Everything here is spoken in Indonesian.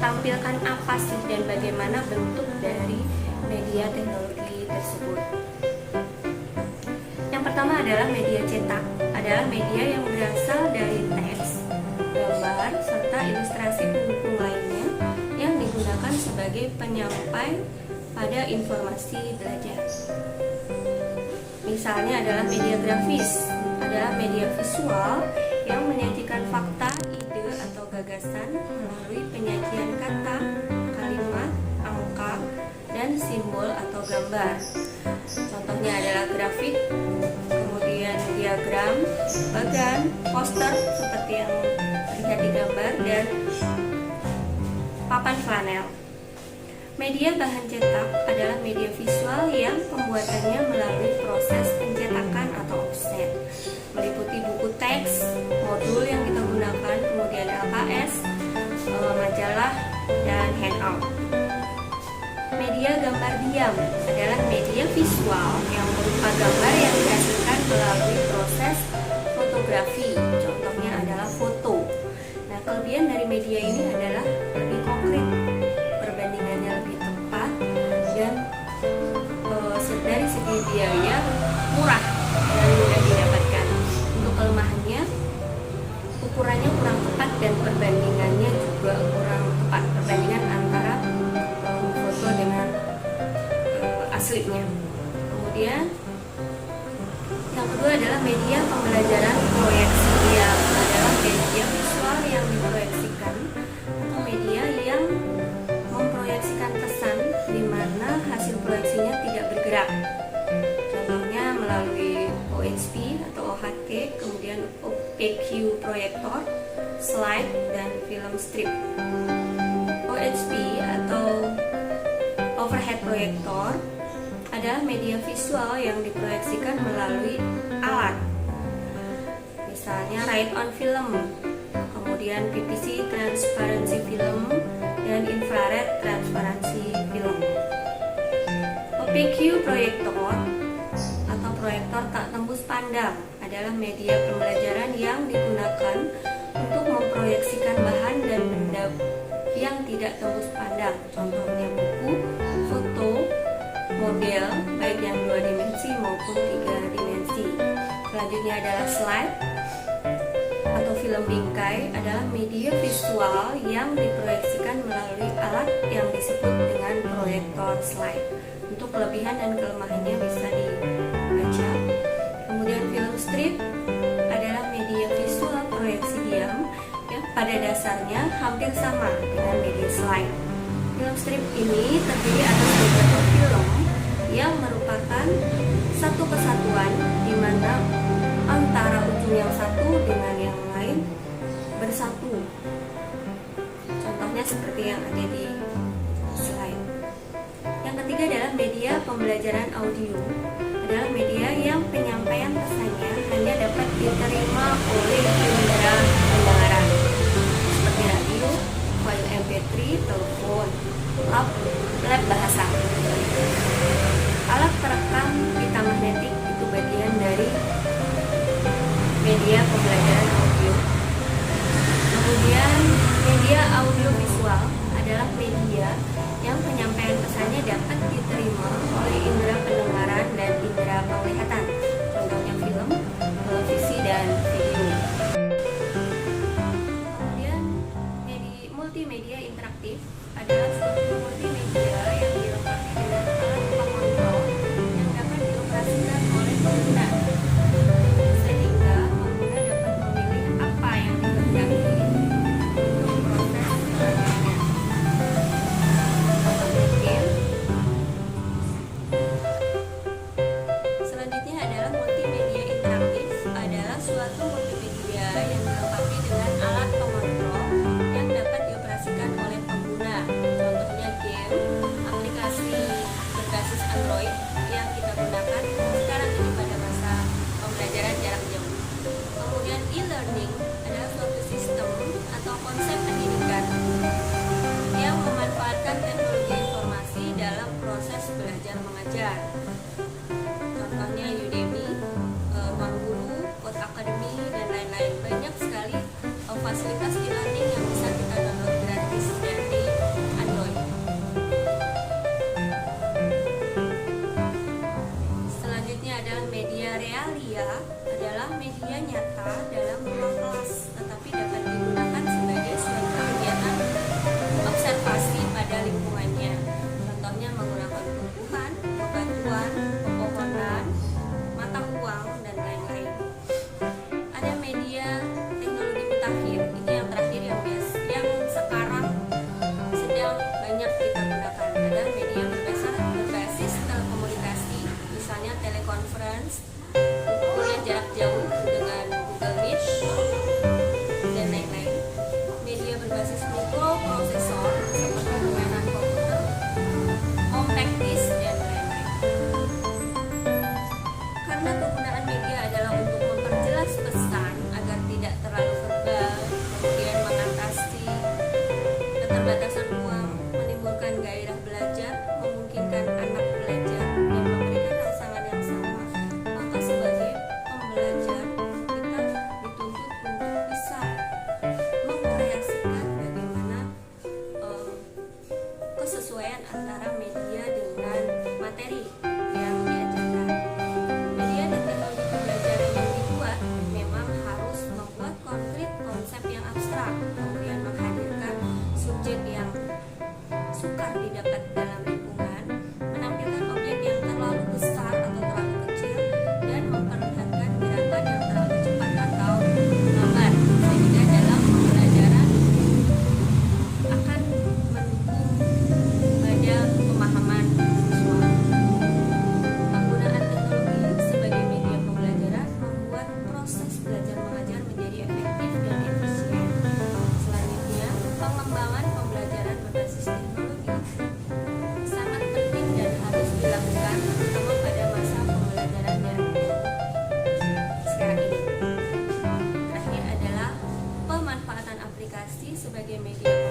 tampilkan apa sih dan bagaimana bentuk dari media teknologi tersebut. Yang pertama adalah media cetak, adalah media yang berasal dari teks, gambar, serta ilustrasi pendukung lainnya yang digunakan sebagai penyampai pada informasi belajar. Misalnya adalah media grafis, adalah media visual yang menyajikan fakta, ide, atau gagasan melalui penyajian kata, kalimat, angka, dan simbol atau gambar. Contohnya adalah grafik, kemudian diagram, bagan, poster seperti yang terlihat di gambar, dan papan flanel. Media bahan cetak adalah media visual yang pembuatannya melalui proses pencetakan atau offset, meliputi buku teks, modul yang kita gunakan, kemudian LKS, majalah, dan handout. Media gambar diam adalah media visual yang berupa gambar yang dihasilkan melalui proses fotografi, contohnya adalah foto. Nah, kelebihan dari media ini adalah lebih konkret, perbandingannya lebih tepat, dan dari segi biaya murah dan mudah didapatkan. Untuk kelemahannya, ukurannya kurang tepat dan perbandingannya juga kurang tepat, perbandingan antara foto dengan aslinya. Kemudian yang kedua adalah media pembelajaran proyeksi diam, adalah media visual yang diproyeksikan atau media yang memproyeksikan pesan di mana hasil proyeksinya tidak bergerak. Contohnya melalui OHP atau OHT, kemudian OPQ proyektor, slide, dan film strip. OHP atau overhead proyektor adalah media visual yang diproyeksikan melalui alat, misalnya write-on film, kemudian PVC transparansi film, dan infrared transparansi film. OPQ proyektor atau proyektor tak tembus pandang adalah media pembelajaran yang digunakan untuk memproyeksikan bahan dan benda yang tidak tembus pandang, contohnya buku, foto, model, baik yang 2 dimensi maupun 3 dimensi. Selanjutnya adalah slide atau film bingkai, adalah media visual yang diproyeksikan melalui alat yang disebut dengan proyektor slide. Untuk kelebihan dan kelemahannya bisa dibaca. Kemudian film strip adalah media visual proyeksi diam yang pada dasarnya hampir sama dengan media slide. Film strip ini terdiri atas beberapa film yang merupakan satu kesatuan di mana antara ujung yang satu dengan yang lain bersatu. Contohnya seperti yang ada di slide. Yang ketiga adalah media pembelajaran audio, adalah media yang penyampaian pesannya hanya dapat diterima oleh indera pendengaran seperti radio, file MP3, telepon, lab bahasa. Alat perekam pita magnetik itu bagian dari media pembelajaran audio. Kemudian media audio visual adalah media yang penyampaian pesannya dapat diterima oleh indera pendengaran dan indera penglihatan, contohnya film, televisi, dan video. Kemudian multimedia interaktif adalah suatu multimedia yang dilengkapi dengan alat pengontrol yang dapat dioperasikan oleh pengguna, sehingga pengguna dapat memilih apa yang dikehendaki untuk proses selanjutnya. Selanjutnya adalah multimedia interaktif, adalah suatu multimedia yang dilengkapi dengan alat pengontrol yang dapat dioperasikan oleh pengguna, contohnya game, aplikasi berbasis Android yang kita gunakan sekarang ini pada masa pembelajaran jarak jauh. Kemudian e-learning adalah suatu sistem atau konsep pendidikan yang memanfaatkan teknologi informasi dalam proses belajar mengajar. Contohnya Udemy, Ruang Guru, Code Academy, dan lain-lain. Banyak sekali fasilitas e-learning yang bisa kita download gratis dari interaksi sebagai media